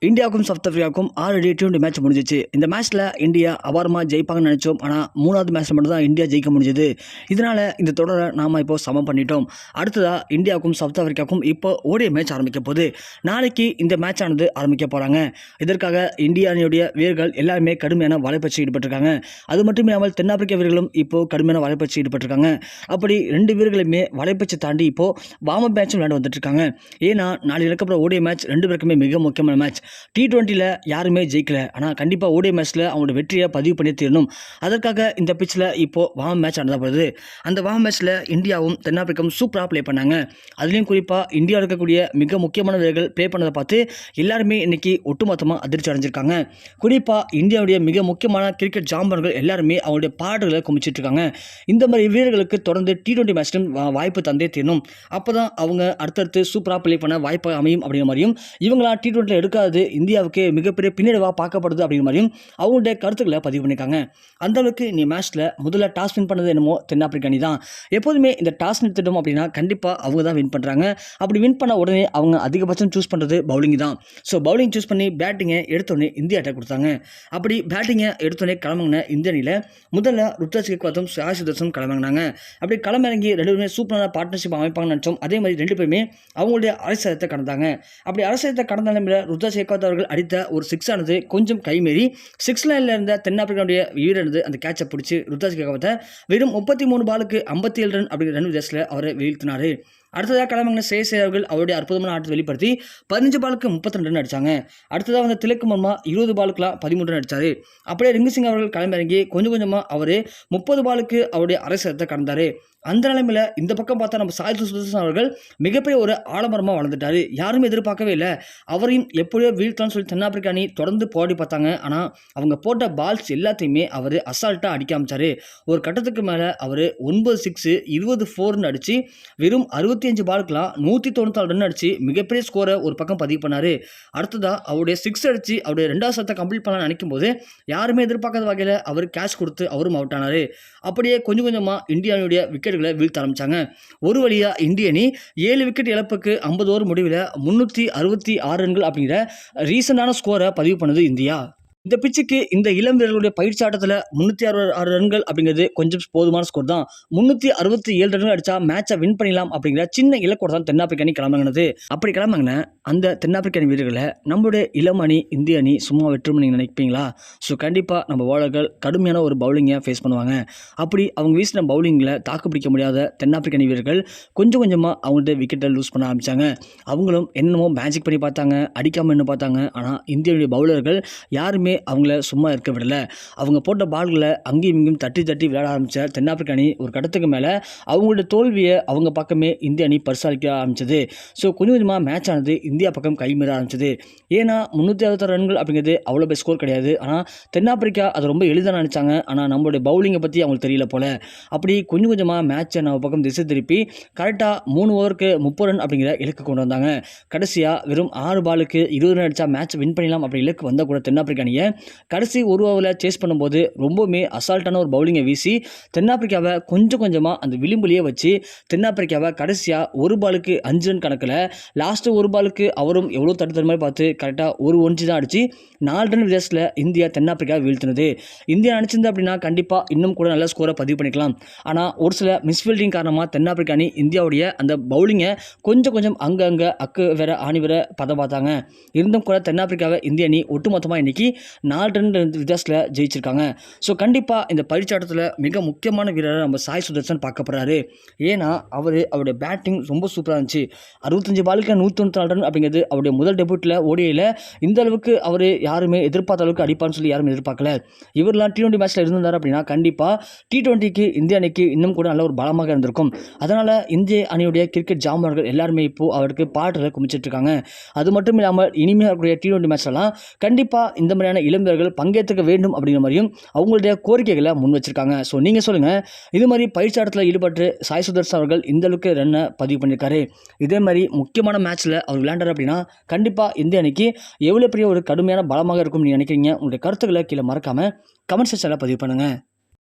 இந்தியாவுக்கும் south ஆஃப்ரிக்காவுக்கும் already T20 match முடிஞ்சிச்சு. இந்த மேட்ச்சில் இந்தியா அபாரமாக ஜெயிப்பாங்கன்னு நினச்சோம். ஆனால் 3வது மேட்ச்சில் மட்டும் தான் இந்தியா ஜெயிக்க முடிஞ்சது. இதனால் இந்த தொடரை நாம் இப்போ சமம் பண்ணிட்டோம். அடுத்ததாக இந்தியாவுக்கும் சவுத் ஆஃப்ரிக்காவுக்கும் இப்போ ஓடிய மேட்ச் ஆரம்பிக்க போகுது. நாளைக்கு இந்த மேட்ச் ஆனது ஆரம்பிக்க போகிறாங்க. இதற்காக இந்திய அணியுடைய வீரர்கள் எல்லாருமே கடுமையான வலைப்பயிற்சி ஈடுபட்டிருக்காங்க. அது மட்டும் இல்லாமல் தென்னாப்பிரிக்க வீரர்களும் இப்போது கடுமையான வலைப்பயிற்சி ஈடுபட்டிருக்காங்க. அப்படி 2 வீரர்களுமே வலைப்பயிற்சி தாண்டி இப்போது வார்ம் அப் மேட்சும் விளையாண்டு வந்துட்டு இருக்காங்க. ஏன்னா நாளை நடக்கிற ஓடிய மேட்ச் 2 பேருக்குமே மிக முக்கியமான மேட்ச். T20ல யாருமே ஜெயிக்கல. ஆனால் கண்டிப்பாக ஓடிய மேட்ச்சில் அவங்களோட வெற்றியை பதிவு பண்ணி தீரணும். அதற்காக இந்த பிச்சில் இப்போது வார்ம் மேட்ச் நடத்தப்படுது. அந்த வார்ம் மேட்ச்சில் இந்தியாவும் தென்னாப்பிரிக்காவும் சூப்பராக ப்ளே பண்ணாங்க. அதுலேயும் குறிப்பாக இந்தியாவில் இருக்கக்கூடிய மிக முக்கியமான வீரர்கள் ப்ளே பண்ணதை பார்த்து எல்லாருமே இன்றைக்கி ஒட்டுமொத்தமாக அதிர்ச்சி அடைஞ்சிருக்காங்க. குறிப்பாக இந்தியாவுடைய மிக முக்கியமான கிரிக்கெட் ஜாம்பர்கள் எல்லாருமே அவங்களுடைய பாடுகளை குமிச்சிட்டு இருக்காங்க. இந்த மாதிரி வீரர்களுக்கு தொடர்ந்து T20 மேட்ச்லும் வாய்ப்பு தந்தே தீரணும். அப்போ தான் அவங்க அடுத்தடுத்து சூப்பராக ப்ளே பண்ண வாய்ப்பு அமையும் அப்படிங்கிற மாதிரியும், இவங்களாம் T20 எடுக்காது இந்தியாவுக்கு மிகப்பெரிய பின்னடைவாக பார்க்கப்படுது அப்படிங்கிற மாதிரியும் அவங்களுடைய கருத்துக்களை பதிவு பண்ணியிருக்காங்க. அந்தளவுக்கு இந்த மேட்ச்சில் முதல்ல டாஸ் வின் பண்ணது என்னமோ தென்னாப்பிரிக்க அணி தான். எப்போதுமே இந்த டாஸ் நிறுத்திட்டோம் அப்படின்னா கண்டிப்பாக அவங்க தான் வின் பண்ணுறாங்க. அப்படி வின் பண்ண உடனே அவங்க அதிகபட்சம் சூஸ் பண்ணுறது பவுலிங் தான். ஸோ பவுலிங் சூஸ் பண்ணி பேட்டிங்கை எடுத்தோடனே இந்தியாட்ட கொடுத்தாங்க. அப்படி பேட்டிங்கை எடுத்தோடனே கிளம்புன இந்திய அணியில் முதல்ல ருத்ராஜ் கேக்வாத்தும் சாய் சுதர்சனும் கிளம்புனாங்க. அப்படி களமிறங்கி 2 பேருமே சூப்பரான பார்ட்னர்ஷிப் அமைப்பாங்கன்னு நினச்சோம். அதே மாதிரி 2 பேருமே அவங்களுடைய அரசியத்தை கடந்தாங்க. அப்படி அரசியத்தை கடந்த நிலையில் ருத்ராஜ் கேக்வாத் அவர்கள் அடித்த ஒரு 6 ஆனது கொஞ்சம் கைமீறி 6 லைனில் இருந்த தென்னாப்பிரிக்காவுடைய வீரர் அந்த கேட்சை பிடிச்சி ருத்ராஜ் கேக்வாத்தை வெறும் 33 பாலுக்கு 57 ரன் அப்படிங்கிற ரன் வித்தியாசத்தில் அவரை வீழ்த்தினார். அடுத்ததாக கிளம்பின சேசே அவர்கள் அவருடைய அற்புதமான ஆட்டத்தை வெளிப்படுத்தி 15 பாலுக்கு 32 ரன் அடித்தாங்க. அடுத்ததாக வந்து திலக் வர்மா 20 பாலுக்குலாம் 13 ரன் அடித்தார். அப்படியே ரிங்கு சிங் அவர்கள் கிளம்பிறங்கி கொஞ்சம் கொஞ்சமாக அவர் 30 பாலுக்கு அவருடைய அரசத்தை கடந்தார். அந்த நிலைமையில் இந்த பக்கம் பார்த்தா நம்ம சாய் சுதர்சன் அவர்கள் மிகப்பெரிய ஒரு ஆலமரமாக வளர்ந்துட்டார். யாருமே எதிர்பார்க்கவே இல்லை. அவரையும் எப்படியோ வீழ்த்தான்னு சொல்லி தென்னாப்பிரிக்க அணி தொடர்ந்து போராடி பார்த்தாங்க. ஆனால் அவங்க போட்ட பால்ஸ் எல்லாத்தையுமே அவர் அசால்ட்டாக அடிக்க ஆரம்பித்தார். ஒரு கட்டத்துக்கு மேலே அவர் 9 6 20 4ன்னு அடித்து வெறும் 65 பாலுக்குலாம் 194 ரன் அடித்து மிகப்பெரிய ஸ்கோரை ஒரு பக்கம் பதிவு பண்ணார். அடுத்ததாக அவருடைய 6 அடித்து அவருடைய 2வது சத்தை கம்ப்ளீட் பண்ணலாம்னு நினைக்கும் போது யாருமே எதிர்பார்க்காத வகையில் அவர் கேட்ச் கொடுத்து அவரும் அவுட் ஆனார். அப்படியே கொஞ்சம் கொஞ்சமாக இந்தியாவுடைய விக்கெட்டுகளை வீழ்த்த ஆரம்பித்தாங்க. ஒரு வழியாக இந்திய அணி 7 விக்கெட் இழப்புக்கு 50 ஓவர் முடிவில் 366 ரன்கள் அப்படிங்கிற ரீசெண்டான ஸ்கோரை பதிவு பண்ணது இந்தியா. இந்த பிச்சுக்கு இந்த இளம் வீரர்களுடைய பயிற்சி ஆட்டத்தில் 366 ரன்கள் அப்படிங்கிறது கொஞ்சம் போதுமான ஸ்கோர் தான். 367 ரன்கள் அடித்தா மேட்சை வின் பண்ணிடலாம் அப்படிங்கிற சின்ன இலக்கோட தான் தென்னாப்பிரிக்க அணி கிளம்பினது. அப்படி கிளம்பின அந்த தென்னாப்பிரிக்க அணி வீரர்களை நம்மளுடைய இளம் அணி இந்திய அணி சும்மா வெற்றும் நீங்கள் நினைப்பீங்களா? ஸோ கண்டிப்பாக நம்ம பவுலர்கள் கடுமையான ஒரு பவுலிங்கை ஃபேஸ் பண்ணுவாங்க. அப்படி அவங்க வீசின பவுலிங்கில் தாக்கு பிடிக்க முடியாத தென்னாப்பிரிக்க அணி வீரர்கள் கொஞ்சம் கொஞ்சமாக அவங்கள்ட்ட விக்கெட்டை லூஸ் பண்ண ஆரம்பித்தாங்க. அவங்களும் என்னென்னமோ மேஜிக் பண்ணி பார்த்தாங்க, அடிக்காமல் என்ன பார்த்தாங்க. ஆனால் இந்தியாவுடைய பவுலர்கள் யாருமே அவங்கள சும்மா இருக்க விடலை. அவங்க போட்ட பால்களை அங்கேயும் இங்கேயும் தட்டி தட்டி விளையாட ஆரம்பித்த தென்னாப்பிரிக்க அணி ஒரு கட்டத்துக்கு மேலே அவங்களோட தோல்வியை அவங்க பக்கமே இந்திய அணி பரிசாலிக்க ஆரம்பிச்சது. ஸோ கொஞ்சம் கொஞ்சமாக மேட்ச் ஆனது இந்தியா பக்கம் கைமீற ஆரம்பிச்சது. ஏன்னா 366 ரன்கள் அப்படிங்கிறது அவ்வளோ பெரிய ஸ்கோர் கிடையாது. ஆனால் தென்னாப்பிரிக்கா அது ரொம்ப எளிதாக நினச்சாங்க. ஆனால் நம்மளுடைய பவுலிங்கை பற்றி அவங்களுக்கு தெரியல போல். அப்படி கொஞ்சம் கொஞ்சமாக மேட்சை நம்ம பக்கம் திசை திருப்பி கரெக்டாக 3 ஓவருக்கு 30 ரன் அப்படிங்கிற இலக்கு கொண்டு வந்தாங்க. கடைசியாக வெறும் 6 பாலுக்கு 20 ரன் அடித்தா மேட்ச் வின் பண்ணிடலாம் அப்படி இலக்கு வந்தால் கூட தென்னாப்பிரிக்க அணியை கடைசி ஒரு ஓவரில் சேஸ் பண்ணும்போது ரொம்பவுமே அசால்ட்டான ஒரு பவுலிங்கை வீசி தென்னாப்பிரிக்காவை கொஞ்சம் கொஞ்சமாக அந்த விளிம்புலேயே வச்சு தென்னாப்பிரிக்காவை கடைசியாக 1 பாலுக்கு 5 ரன் கணக்கில் லாஸ்ட்டு 1 பாலுக்கு அவரும் எவ்வளோ தடுத்த மாதிரி பார்த்து கரெக்டாக ஒரு ஒன்றிச்சு தான் அடித்து 4 ரன் வித்தியாசத்தில் இந்தியா தென்னாப்பிரிக்காவை வீழ்த்தினது. இந்தியா நினச்சிருந்தது அப்படின்னா கண்டிப்பாக இன்னும் கூட நல்ல ஸ்கோரை பதிவு பண்ணிக்கலாம். ஆனால் ஒரு சில மிஸ்ஃபீல்டிங் காரணமாக தென்னாப்பிரிக்க அணி இந்தியாவுடைய அந்த பவுலிங்கை கொஞ்சம் கொஞ்சம் அங்கங்கே அக்கு வேற ஆணி வேற பதம் பார்த்தாங்க. இருந்தும் கூட தென்னாப்பிரிக்காவை இந்திய அணி ஒட்டுமொத்தமாக இன்றைக்கி 4 ரன் வித்தியாசத்தில் ஜெயிச்சிருக்காங்க. ஸோ கண்டிப்பாக இந்த பயிற்சியாட்டத்தில் மிக முக்கியமான வீரரை நம்ம சாய் சுதர்சன் பார்க்கப்படுறாரு. ஏன்னா அவருடைய பேட்டிங் ரொம்ப சூப்பராக இருந்துச்சு. 65 பாலுக்கு 194 ரன் அப்படிங்கிறது அவருடைய முதல் டெபியூட்டில் ஓடியில் இந்த அளவுக்கு அவர் யாருமே எதிர்பார்த்த அளவுக்கு அடிப்பான்னு சொல்லி யாருமே எதிர்பார்க்கல. இவரெலாம் T20 மேட்ச்சில் இருந்தார் அப்படின்னா கண்டிப்பாக T20க்கு இந்திய அணிக்கு இன்னும் கூட நல்ல ஒரு பலமாக இருந்திருக்கும். அதனால் இந்திய அணியுடைய கிரிக்கெட் ஜாம்பர்கள் எல்லாருமே இப்போது அவருக்கு பாட்டுகளை குமிச்சிட்டு இருக்காங்க. அது மட்டும் இல்லாமல் இனிமேல் இருக்கக்கூடிய T20 மேட்ச்லாம் கண்டிப்பாக இந்த மாதிரியான இளைஞர்கள் பங்கேற்க வேண்டும் அப்படிங்கிற மாதிரியும் அவங்களுடைய கோரிக்கைகளை முன் வச்சிருக்காங்க. ஸோ நீங்கள் சொல்லுங்கள், இது மாதிரி பயிற்சியாட்டத்தில் ஈடுபட்டு சாய் சுதர்சன் அவர்கள் இந்த அளவுக்கு ரன்னை பதிவு பண்ணியிருக்காரு. இதே மாதிரி முக்கியமான மேட்ச்சில் அவர் விளையாண்டார் அப்படின்னா கண்டிப்பாக இந்திய அணிக்கு எவ்வளோ பெரிய ஒரு கடுமையான பலமாக இருக்கும் நீங்கள் நினைக்கிறீங்க? உங்களுடைய கருத்துக்களை கீழே மறக்காமல் கமெண்ட் செக்ஷனில் பதிவு பண்ணுங்கள்.